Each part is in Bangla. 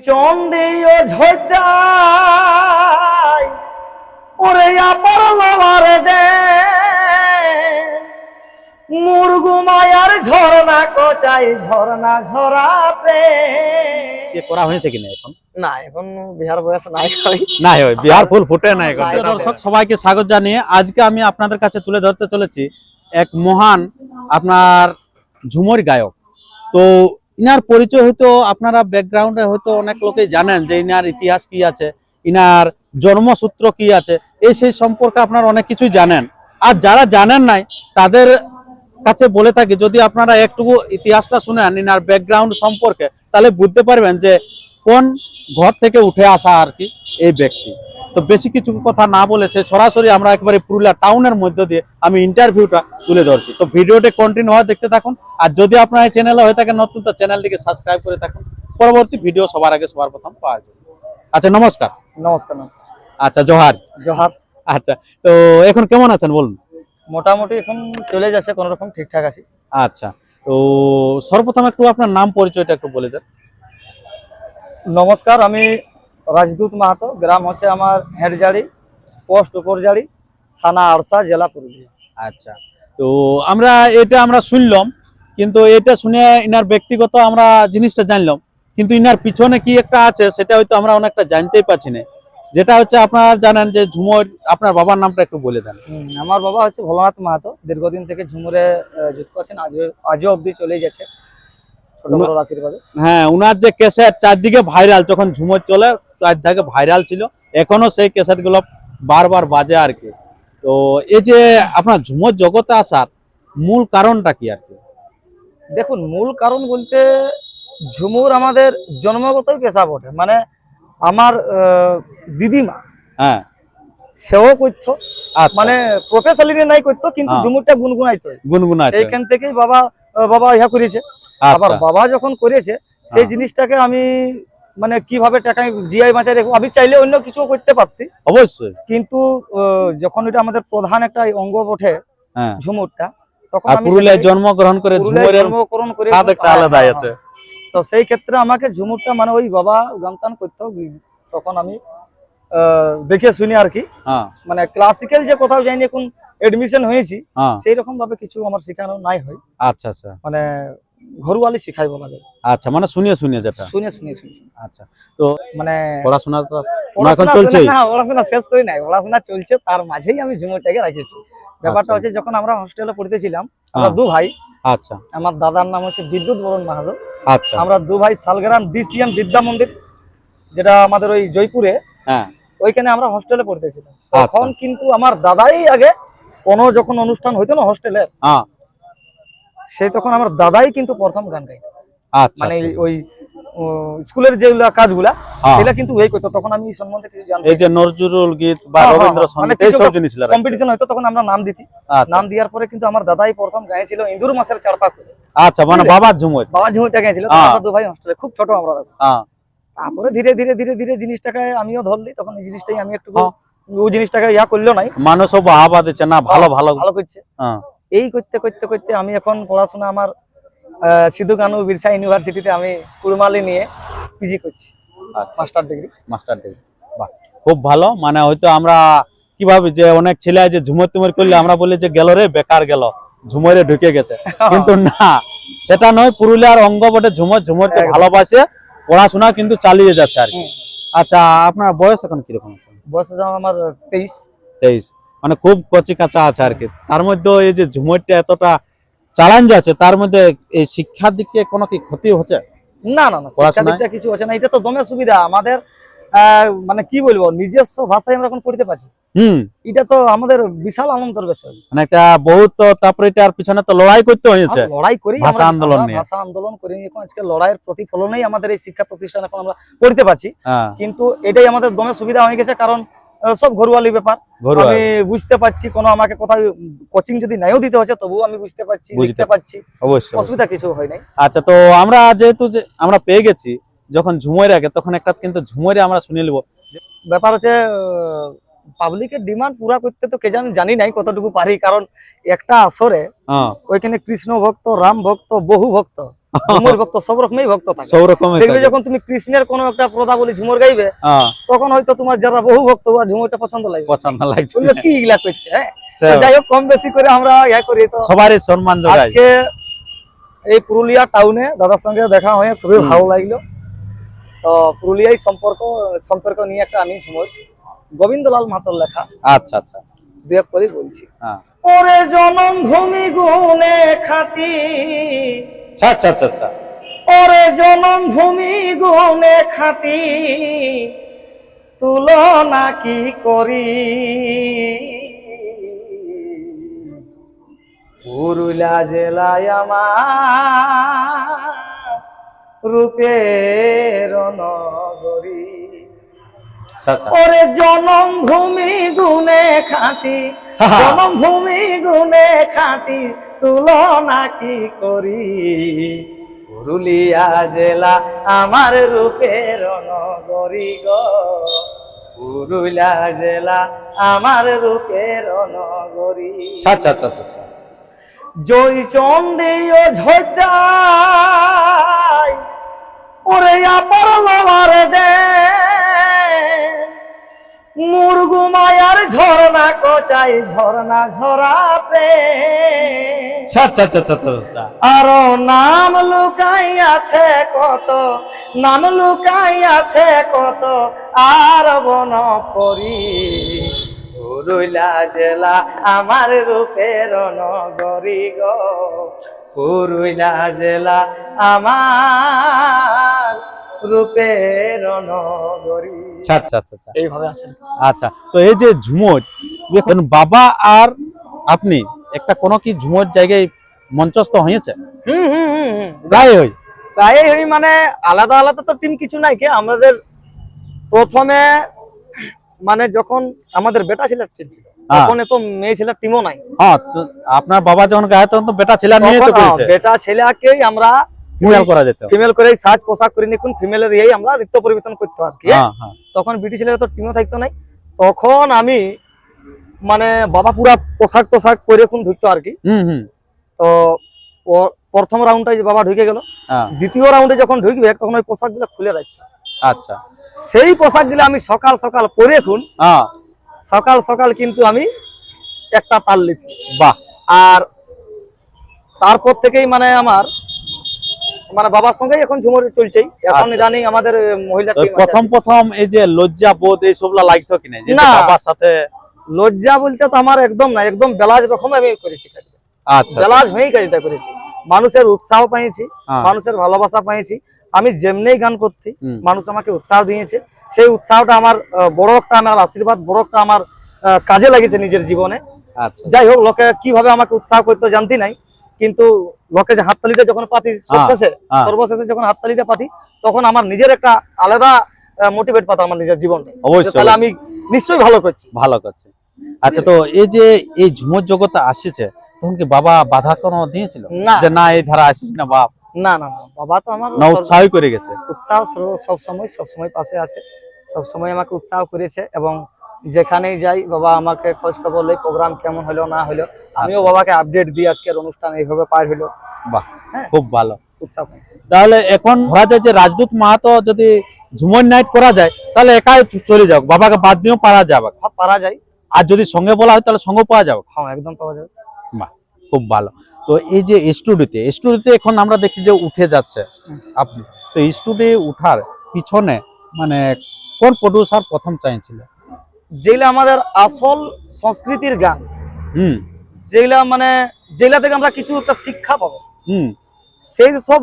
চন্ডী অযোধ্যায় ওরে আপর লবার দে মুরগু মায়ার ঝরনা কচাই ঝরনা ঝরাতে করা হয়েছে কিনা এখন? না, এখন বিহার বয়স নাই নাই হয়, বিহার ফুল ফুটে নাই এখন। দর্শক সবাইকে স্বাগত জানিয়ে আজকে আমি আপনাদের কাছে তুলে ধরতে চলেছি এক মহান আপনার ঝুমুর গায়ক। তো ইনার পরিচয় হয়তো আপনারা ব্যাকগ্রাউন্ডে হয়তো অনেক লোকেই জানেন যে ইনার ইতিহাস কি আছে, ইনার জন্মসূত্র কি আছে, এই সেই সম্পর্কে আপনারা অনেক কিছুই জানেন। আর যারা জানেন নাই তাদের কাছে বলে থাকি, যদি আপনারা একটুকু ইতিহাসটা শুনেন ইনার ব্যাকগ্রাউন্ড সম্পর্কে, তাহলে বুঝতে পারবেন যে কোন ঘর থেকে উঠে আসা আর কি এই ব্যক্তি। তো বেশি কিছু কথা না বলে সে সরাসরি আমরা একেবারে পুরুলিয়া টাউনের মধ্য দিয়ে আমি ইন্টারভিউটা তুলে ধরছি। তো ভিডিওটি কন্টিনিউ হওয়া দেখতে থাকুন। আর যদি আপনার এই চ্যানেলে হয়ে থাকে নতুন, তো চ্যানেলটিকে সাবস্ক্রাইব করে থাকুন পরবর্তী ভিডিও সবার আগে সবার প্রথম পাওয়ার জন্য। আচ্ছা, নমস্কার। নমস্কার। আচ্ছা, জোহার। জোহার। আচ্ছা, তো এখন কেমন আছেন বলুন? মোটামুটি এখন চলে যাচ্ছে, কোন রকম ঠিকঠাক আছে। আচ্ছা, তো সর্বপ্রথম একটু আপনার নাম পরিচয়টা একটু বলে দেন। নমস্কার, আমি রাজদূত মাহাতো, গ্রাম হচ্ছে আমার হেডজাড়ি, পোস্ট উপরজাড়ি, থানা আরসা, জেলা পুরুলিয়া। আচ্ছা, তো আমরা শুনলাম, কিন্তু এটা শুনে ইনার ব্যক্তিগত আমরা জিনিসটা জানলাম, কিন্তু ইনার পিছনে কি একটা আছে সেটা হয়তো আমরা অনেকটা জানতেই পারছি না। যেটা হচ্ছে আপনারা জানেন যে ঝুমুর, আপনার বাবার নামটা একটু বলে দেন। আমার বাবা হচ্ছে ভোলানাথ মাহাতো, দীর্ঘদিন থেকে ঝুমুরে যুক্ত আছেন, আজও অব্দি চলে গেছে ছোট বড় আশীর্বাদে। হ্যাঁ, উনার যে ক্যাসেট চারদিকে ভাইরাল, যখন ঝুমুর চলে চারদিকে ভাইরাল ছিল, এখনো সেই ক্যাসেট গুলো বারবার বাজে আর কি। তো এই যে আপনার ঝুমুর জগতে আসার মূল কারণটা কি আর কি? দেখুন, মূল কারণ বলতে ঝুমুর আমাদের জন্মগতই পেশা বটে। মানে আমার দিদিমা, হ্যাঁ, সেও করতো, আচ্ছা, মানে প্রফেশনালি নাই করতো, কিন্তু ঝুমুরটা গুনগুনাইতো। সেইখান থেকেই বাবা ইহা করেছে। আবার বাবা যখন করেছে সেই জিনিসটাকে আমি মানে কিভাবে টাকায় জিআই বাঁচাই রাখবো, আমি চাইলে অন্য কিছু করতে পারতি অবশ্যই, কিন্তু যখন এটা আমাদের প্রধান একটা অঙ্গ বটে ঝুমুরটা, তখন আমি পুরুলিয়ায় জন্মগ্রহণ করে ঝুমুরের স্বাদ একটা আলাদা আছে। তো সেই ক্ষেত্রে আমাকে ঝুমুরটা মানে ওই বাবা গান করতো, তখন আমি দেখে শুনি আর কি। মানে ক্লাসিক্যাল যে কোথাও যাইনি, এখন এডমিশন হয়েছি, সেই রকম ভাবে কিছু আমার শেখানো নাই হয়। আচ্ছা আচ্ছা, মানে ঘরোয়ালি শিখাই বলা যায়। আচ্ছা, মানে শুনিয়ে যেটা শুনিয়ে। আচ্ছা, তো মানে পড়াশোনা এখন চলছে না, পড়াশোনা শেষ করি নাই, পড়াশোনা চলছে, তার মাঝেই আমি ঝুমুরটাকে রাখেছি। ব্যাপারটা হচ্ছে, যখন আমরা হোস্টেলে পড়তেছিলাম, আমরা দু ভাই। আচ্ছা, আমার দাদার নাম হচ্ছে বিদ্যুৎ বরণ মাহাতো। আচ্ছা, আমরা দু ভাই শালগ্রাম ডিসিএম বিদ্যা মন্দির, যেটা আমাদের ওই জয়পুরে, ওইখানে আমরা হোস্টেলে পড়তেছিলাম। তখন কিন্তু আমার দাদাই আগে যখন অনুষ্ঠান হইতো না হোস্টেলে, সেই তখন আমার দাদাই কিন্তু প্রথম গান গাইতো। মানে ওই স্কুলের যেগুলা কাজগুলা সেটা কিন্তু ওই করতো। তখন আমি সম্বন্ধে কিছু জানতাম, এই যে নজরুল গীত বা রবীন্দ্রসঙ্গীত এই সব জিনিস কম্পিটিশন হইতো, তখন আমরা নাম দিতি। নাম দেওয়ার পরে কিন্তু আমার দাদাই প্রথম গাইছিল ইন্দুর মাসের চারপা করে। আচ্ছা, মানে বাবার ঝুমুরটা গাইছিল। আমরা দু ভাই হোস্টেলে, খুব ছোট আমরা। তারপরে ধীরে ধীরে ধীরে ধীরে জিনিসটাকে আমিও ধরলি, তখন এই জিনিসটাই আমি একটু ওই জিনিসটাকে ইয়া করলো নাই, মানুষও বাহাবা দিচ্ছে না, ভালো ভালো ভালো করছে। এই করতে করতে করতে আমি এখন পড়াশোনা আমার সিধু কানু বিরসা ইউনিভার্সিটিতে আমি কুড়মালি নিয়ে পিজি করছি, মাস্টার ডিগ্রি। বাহ, খুব ভালো। মানে হয়তো আমরা কিভাবে যে অনেক ছেলে যে ঝুমুর তুমুর করলে আমরা বলি যে গেল রে, বেকার গেল, ঝুমুরে ঢুকে গেছে, কিন্তু না, সেটা নয়। পুরুলিয়ার অঙ্গ বটে ঝুমুর, ঝুমুরকে ভালোবাসে, পড়াশোনা কিন্তু চালিয়ে যাচ্ছে আর কি। আচ্ছা, আপনার বয়স এখন কিরকম আছে? বয়স আমার 23। মানে খুব কচি কাঁচা আছে আর কি। তার মধ্যে এই যে ঝুমুরটা এতটা চ্যালেঞ্জ আছে, তার মধ্যে এই শিক্ষার দিকে কোনো কি ক্ষতি হচ্ছে? না না না, শিক্ষার দিকটা কিছু হচ্ছে না, এটা তো দমে সুবিধা আমাদের। মানে কি বলবো, নিজস্ব ভাষায় আমরা এখন পড়তে পারছি, এটা তো আমাদের বিশাল আনন্দের বিষয়। মানে একটা বহুত, তারপরে এটার পিছনে তো লড়াই করতে হয়েছে, লড়াই করি, ভাষা আন্দোলন নিয়ে, ভাষা আন্দোলন করি। এখন আজকে লড়াইয়ের প্রতিফলনেই আমাদের এই শিক্ষা প্রতিষ্ঠান এখন আমরা পড়তে পারছি। কিন্তু এটাই আমাদের দমে সুবিধা হয়ে গেছে, কারণ সব ঘরোয়ালি ব্যাপার। আমি বুঝতে পারছি, কোনো আমাকে কোথাও কোচিং যদি নাইও দিতে হচ্ছে, তবুও আমি বুঝতে পারছি, লিখতে পারছি, অবশ্যই অসুবিধা কিছু হয় নাই। আচ্ছা, তো আমরা যেহেতু যে আমরা পেয়ে গেছি যখন ঝুমুর আগে, তখন একটা কিন্তু ঝুমুরে আমরা শুনে নেব। ব্যাপার হচ্ছে, পাবলিকের ডিমান্ড পুরা করতে তো কে জানি নাই কতটুকু পারি, কারণ একটা আসরে ওইখানে কৃষ্ণ ভক্ত, রাম ভক্ত, বহু ভক্ত ঝুমুর ভক্ত সব রকমই ভক্ত থাকে, সব রকমের সেগুলো যখন তুমি কৃষ্ণের কোনো একটা পদাবলী ঝুমুর গাইবে তখন হয়তো তোমার যারা বহু ভক্ত বা ঝুমুরটা পছন্দ লাগবে, পছন্দ লাগছে বলবে কি ইগলা করছে। হ্যাঁ, তো যাই হোক কম বেশি করে আমরা ইয়া করি। তো সবারই সম্মান যোগায়। আজকে এই পুরুলিয়া টাউনে দাদার সঙ্গে দেখা হয়ে খুবই ভালো লাগলো। তো পুরুলিয়ায় সম্পর্ক নিয়ে একটা আমি ঝুমুর গোবিন্দলাল মাহাতোর লেখা আচ্ছা আচ্ছা দুই এক করে বলছি। হ্যাঁ, ওরে জনম ভূমি গুণে খাটি, আচ্ছা আচ্ছা আচ্ছা, ওরে জনম ভূমি গুণে খাটি, তুলনা কি করি, পুরুলিয়া জেলায় আমার রূপের নগরী। ওরে জনম ভূমি গুণে খাটি, জনম ভূমি গুণে খাটি, তুলনা কি করি, পুরুলিয়া জেলা আমার রূপের নগরী গো, পুরুলিয়া জেলা আমার রূপের নগরী। আচ্ছা আচ্ছা আচ্ছা, জয় চন্ডী ও ঝোটাই, ওরে আপর বাবার দে, মুরগু মায়ার ঝরনা কোচাই ঝরনা ঝরা প্রেম। আচ্ছা আচ্ছা আচ্ছা, আরো নাম লুকাই আছে কত, নাম লুকাই আছে কত, আর বন পরি, পুরুলিয়া জেলা আমার রূপের নগরী গো, পুরুলিয়া জেলা আমার রূপের নগরী। আচ্ছা আচ্ছা আচ্ছা, এইভাবে আছে। আচ্ছা, তো এই যে ঝুমুর, এখন বাবা আর আপনি একটা কোনো কি ঝুমুর জায়গায় মঞ্চস্থ হয়েছে? গায়ে হই মানে আলাদা আলাদা তো টিম কিছু নাই কে, আমাদের প্রথমে মানে যখন আমাদের বেটা ছেলের টিম ছিল তখন তো মেয়ে ছেলের টিমও নাই। হ্যাঁ, আপনার বাবা যখন গায়ে তখন তো বেটা ছেলে নিয়ে তো করেছে, বেটা ছেলেকেই আমরা ফিমেল করা যেত, ফিমেল করে সাজ পোশাক করে নিকুন ফিমেলের এই আমরা নৃত্য পরিবেশন করতে আর কি। তখন বিটি ছেলেরা তো টিমও থাকতো নাই, তখন আমি মানে বাবা পুরা পোশাক তোশাক করে কোন ঢুকতো আর কি। তো প্রথম রাউন্ডে বাবা ঢুকে গেল, দ্বিতীয় রাউন্ডে যখন ঢুকবে তখন ওই পোশাক গুলো খুলে রাখতো। আচ্ছা, সেই পোশাক গুলো আমি সকাল সকাল পরে এখন সকাল সকাল কিন্তু আমি একটা তাল লিখি। বাহ! আর তারপর থেকেই মানে আমার মানে বাবার সঙ্গে এখন ঝুমুর চলছে। এখন জানি আমাদের মহিলা প্রথম এই যে লজ্জা বোধ এই সবলা লাগতো কিনা যে বাবার সাথে? লজ্জা বলতে তো আমার একদম না, একদম বেলাজ রকম আমি করেছি কাজটা। আচ্ছা, বেলাজ হয়েই কাজটা করেছি, মানুষের উৎসাহ পেয়েছি, মানুষের ভালোবাসা পেয়েছি। আমি যেমনি গান করতে মানুষ আমাকে উৎসাহ দিয়েছে, সেই উৎসাহটা আমার বড় একটা আমার আশীর্বাদ, বড় একটা আমার কাজে লাগিয়েছে নিজের জীবনে। যাই হোক, লোকে কিভাবে আমাকে উৎসাহ করতে জানতি নাই, কিন্তু লোকে যে হাততালিটা যখন পাতি সর্বশেষে যখন হাততালিটা পাতি তখন আমার নিজের একটা আলাদা মোটিভেট পাতা আমার নিজের জীবনটা, তাহলে আমি নিশ্চয়ই ভালো করছি। আচ্ছা, তো এই যে এই ঝুমুর জগতে আসছে তখন কি বাবা বাধা কোনো দিয়েছিল যে না এই ধারা আসিস না বাপ? না না না, বাবা তো আমার উৎসাহই করে গেছে, উৎসাহ সবসময় পাশে আছে, সবসময় আমাকে উৎসাহ করেছে। এবং যেখানেই যাই বাবা আমাকে খোঁজ খবর লই, প্রোগ্রাম কেমন হলো না হলো আমিও বাবাকে আপডেট দিই, আজকের অনুষ্ঠান এইভাবে পার হলো। বাহ, খুব ভালো উৎসাহ। তাহলে এখন ধরা যায় যে রাজদূত মাহাতো যদি ঝুমুর নাইট করা যায় তাহলে একাই চলে যাও, বাবাকে বাদ দিয়েও পারা যাবে? পারা যায়। আর যদি সঙ্গে বলা হয় তাহলে সঙ্গে পাওয়া যাবে? হ্যাঁ, একদম পাওয়া যাবে। বাহ, খুব ভালো। তো এই যে স্টুডিওতে এখন আমরা দেখছি যে উঠে যাচ্ছে আপনি, তো স্টুডিও উঠার পিছনে মানে কোন প্রোডিউসার প্রথম চাইছিল? যেগুলা আমাদের আসল সংস্কৃতির গান, যেগুলা মানে যেগুলা থেকে আমরা কিছু একটা শিক্ষা পাবো, সেই সব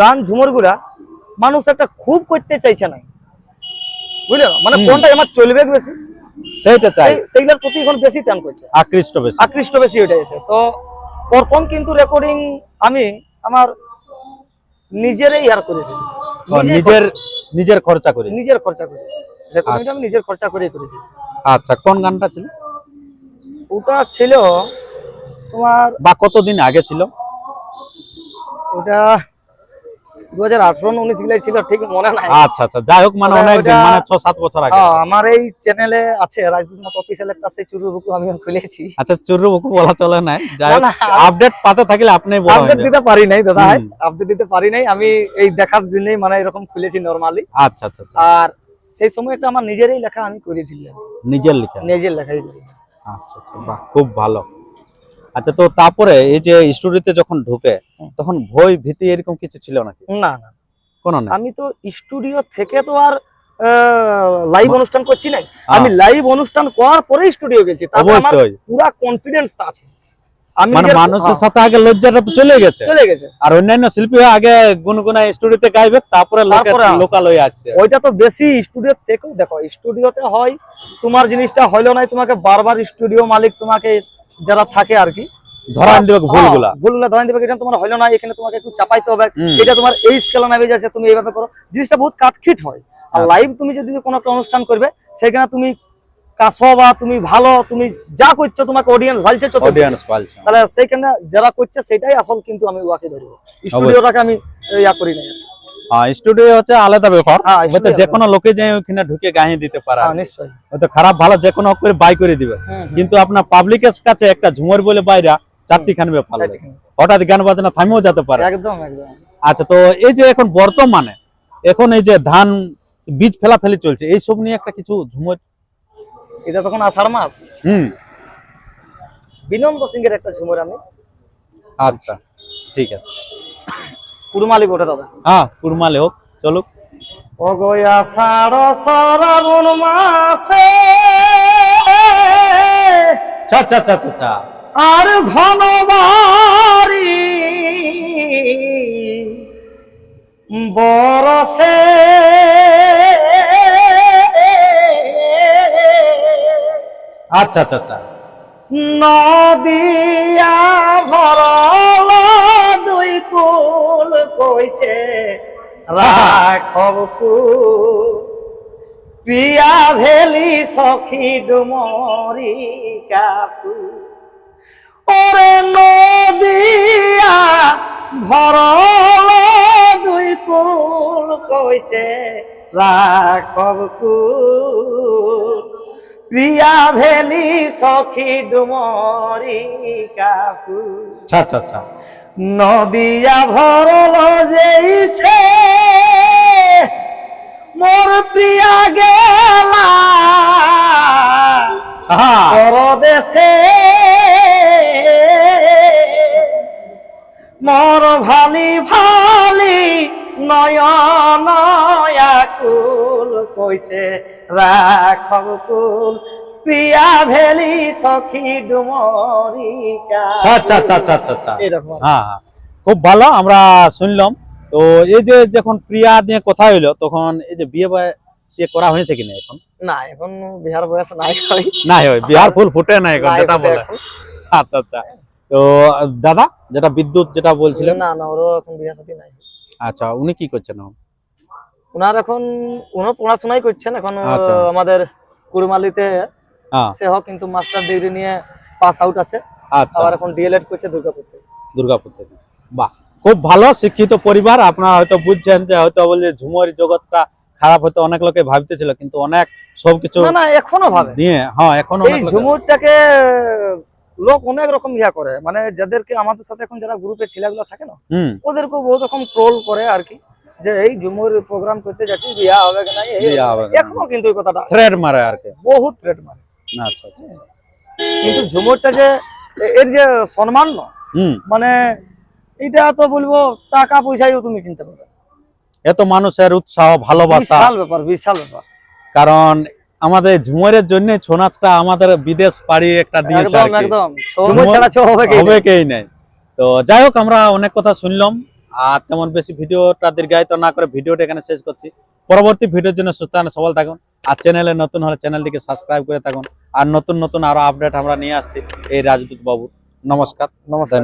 গান ঝুমুর গুলা মানুষ একটা খুব করতে চাইছে না, বুঝলে? মানে কোনটা আমার চলবে বেশি সেইটা চাই, সেইগুলোর প্রতি এখন বেশি টান করছে, আকৃষ্ট বেশি ওইটা এসে। তো প্রথম কিন্তু রেকর্ডিং আমি আমার নিজেরই ইয়ার করেছি, নিজের খরচা করে রেকর্ডিংটা আমি নিজের খরচা করেই করেছি। আচ্ছা, কোন গানটা ছিল ওটা? ছিল তোমার বা কতদিন আগে ছিল ওটা? 2018-19 গুলাই ছিল, ঠিক মনে নাই। আচ্ছা আচ্ছা, যাই হোক মানে অনেক দিন, মানে 6-7 বছর আগে। আমার এই চ্যানেলে আছে রাজদূত মত অফিসিয়াল একটা আছে চুরু বুকু আমিও খুলেছি। আচ্ছা, চুরু বুকু বলা চলে না, যাই হোক আপডেট পাতে থাকলে আপনি বড় আপডেট দিতে পারি নাই দাদা, আপডেট দিতে পারি নাই, আমি এই দেখার জন্যই মানে এরকম খুলেছি নরমালি। আচ্ছা আচ্ছা। আর সেই সময় এটা আমার নিজেরই লেখা, আমি করেছিলাম, নিজের লেখা? নিজের লেখাই করেছি। আচ্ছা আচ্ছা, বাহ, খুব ভালো। আচ্ছা, তো তারপরে এই যে স্টুডিওতে যখন ঢুকে তখন ভয় ভীতি এরকম কিছু ছিল নাকি? না না, কোনো না। আমি তো স্টুডিও থেকে তো আর লাইভ অনুষ্ঠান করছি না, আমি লাইভ অনুষ্ঠান করার পরে স্টুডিও গেছি, তারপর আমার পুরো কনফিডেন্সটা আছে। আমি মানে মানুষের সাথে আগে লজ্জাটা তো চলে গেছে, আর অন্যান্য শিল্পী আগে গুনগুনায় স্টুডিওতে গাইবে, তারপরে লোকাল হয়ে আসছে। ওইটা তো বেশি স্টুডিও থেকেও দেখো, স্টুডিওতে হয় তোমার জিনিসটা হইলো না, তোমাকে বারবার স্টুডিও মালিক তোমাকে যারা থাকে আর কি ধরান দিবে, ভুলগুলা ধরান দিবে, এটা তোমার হইলো না, এখানে তোমাকে একটু চাপাইতে হবে, এটা তোমার এই স্কেলে নামে যাচ্ছে, তুমি এইভাবে করো, জিনিসটা বহুত কাটখিট হয়। আর লাইভ তুমি যদি কোনো একটা অনুষ্ঠান করবে, সেখানে তুমি কাছো বা তুমি ভালো, তুমি যা করছো তোমাকে অডিয়েন্স ভালছে, তাহলে সেইখানে যারা করছে সেটাই আসল, কিন্তু আমি ওয়াকে ধরবো, স্টুডিওটাকে আমি ইয়া করি না। স্টুডিও হচ্ছে আলাদা ব্যাপার, হয়তো যে কোনো লোকে যে ওখানে ঢুকে গাইয়ে দিতে পারে, নিশ্চয়ই, হয়তো খারাপ ভালো যে কোনো করে বাই করে দিবে, কিন্তু আপনার পাবলিকের কাছে একটা ঝুমর বলে বাইরা চারটি খান ব্যাপার, হঠাৎ গান বাজনা থামেও যেতে পারে। একদম একদম। আচ্ছা, তো এই যে এখন বর্তমানে এখন এই যে ধান বীজ ফেলাফেলি চলছে, এইসব নিয়ে একটা কিছু ঝুমর, এটা তখন আষাঢ় মাস, বিনন্দ সিং এর একটা ঝুমর আমি। আচ্ছা, ঠিক আছে, কুরমালি বটে দাদা। হ্যাঁ, কুরমালি হোক, চলুক। ও গো আষাঢ় শ্রাবণ মাসে, চা চা চা চা চা, আর ঘন বাড়ি বরসে, আচ্ছা আচ্ছা আচ্ছা, নদিয়া ভরল দুই কুল কইছে রাখব প্রিয়া ভেলি সখী ডুমরি কাপু, ওরে নদিয়া ভরল দুই কুল কইছে রাখব প্রিয়া ভেলি সখী ডুমরি কাপু। আচ্ছা আচ্ছা আচ্ছা, নদিয়া ভরল যেইছে মোর প্রিয়া গেলা পরদেশে, মোর ভালি ভালি নয়ন আকুল কইছে রাখব কুল প্রিয়া ভেলি সখী ডুমরি কাপু। হ্যাঁ, খুব ভালো, আমরা শুনলাম। তো এই যে যখন প্রিয়া দিয়ে কথা হইলো, তখন এই যে বিয়ে করা হয়েছে কিনা এখন? না, এখন বিহার বয়স নাই, বিহার ফুল ফুটে না এখন, যেটা বলে। আচ্ছা আচ্ছা, তো দাদা যেটা বিদ্যুৎ যেটা বলছিলেন, না না, ওরও এখন বিয়ে সাথী নাই। আচ্ছা, উনি কি করছেন? উনার এখন পড়াশোনাই করছেন, এখন আমাদের কুরমালিতে সে হোক, কিন্তু মাস্টার ডিগ্রি নিয়ে পাস আউট আছে, আবার এখন ডিএলএড করছে দুর্গাপুর থেকে। বাহ, খুব ভালো, শিক্ষিত পরিবার। আপনারা হয়তো বুঝছেন যে হয়তো বলে ঝুমর জগৎটা খারাপ, হয়তো অনেক লোকে ভাবতেছিল, কিন্তু অনেক সবকিছু না এখনো ভাবে নিয়ে, হ্যাঁ এখনো এই ঝুমুরটাকে লোক অনেক রকম ইয়া করে, মানে যাদেরকে আমাদের সাথে এখন যারা গ্রুপে ছেলেগুলো থাকে না, ওদেরকে বহুত রকম ট্রোল করে আর কি, যে এই ঝুমুর প্রোগ্রাম করতে যাচ্ছি, বিয়া হবে কি না, এখনো কিন্তু এই কথাটা থ্রেড মারে আর কি, বহুত থ্রেড মারে। আচ্ছা আচ্ছা, কিন্তু ঝুমুরটা যে এর যে সম্মান না, মানে এটা তো বলবো টাকা পয়সায়ও তুমি কিনতে পারবে, এত মানুষের উৎসাহ ভালোবাসা, বিশাল ব্যাপার। কারণ আমাদের ঝুমরের জন্য ছৌ নাচটা আমাদের বিদেশ পাড়ি একটা দিয়েছে, একদম ঝুমুর ছাড়া ছৌ হবে কেই নাই। তো যাই হোক, আমরা অনেক কথা শুনলাম, আর তেমন বেশি ভিডিওটা দীর্ঘায়িত না করে ভিডিওটা এখানে শেষ করছি। পরবর্তী ভিডিওর জন্য সুস্থ সবল থাকুন, আর চ্যানেলে নতুন হলে চ্যানেলটিকে সাবস্ক্রাইব করে থাকুন, আর নতুন নতুন আরো আপডেট আমরা নিয়ে আসছি এই রাজদূত বাবু। নমস্কার। নমস্কার।